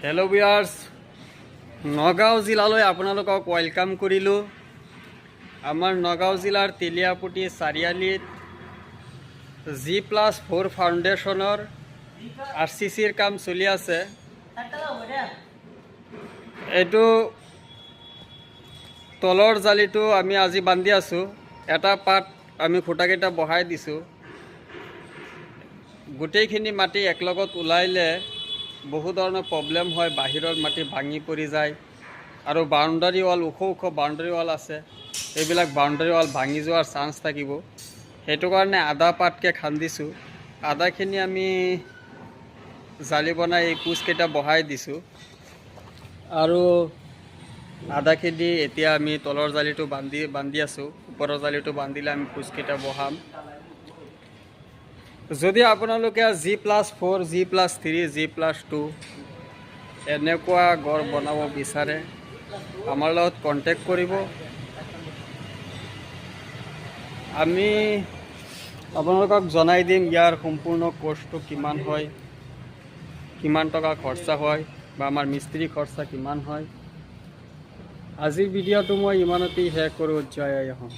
Hello' viewers, Nagaon জিলালৈ আপোনালোকক welcome কৰিলোঁ। আমাৰ নগাঁও জিলাৰ তেলিয়াপটি চাৰিআলিত G+4 ফাউণ্ডেশ্যনৰ RCCৰ কাম চলি আছে। এইটো তলৰ জালিটো আমি আজি বান্ধি আছোঁ। এটা পাত আমি খুঁটাকেইটা বহাই দিছোঁ। গোটেইখিনি মাটি একলগত ওলাইলে বহু ধৰণৰ প্ৰব্লেম হয়, বাহিৰৰ মাটি ভাঙি পৰি যায় আৰু বাউণ্ডাৰী ৱাল ওখ বাউণ্ডাৰী ৱাল আছে, এইবিলাক বাউণ্ডাৰী ৱাল ভাঙি যোৱাৰ চান্স থাকিব। সেইটো কাৰণে আধা পাতকৈ খান্দিছোঁ, আধাখিনি আমি জালি বনাই এই পোষ্টকেইটা বহাই দিছোঁ আৰু আধাখিনি এতিয়া আমি তলৰ জালিটো বান্ধি আছোঁ। ওপৰৰ জালিটো বান্ধিলে আমি পোষ্টকেইটা বহাম। যদি আপোনালোকে G+4, G+3, G+2 এনেকুৱা ঘৰ বনাব বিচাৰে, আমাৰ লগত কণ্টেক্ট কৰিব। আমি আপোনালোকক জনাই দিম ইয়াৰ সম্পূৰ্ণ কোৰ্চটো কিমান হয়, কিমান টকা খৰচা হয় বা আমাৰ মিস্ত্ৰী খৰচা কিমান হয়। আজিৰ ভিডিঅ'টো মই ইমানতেই শেষ কৰোঁ। জয় আই অসম।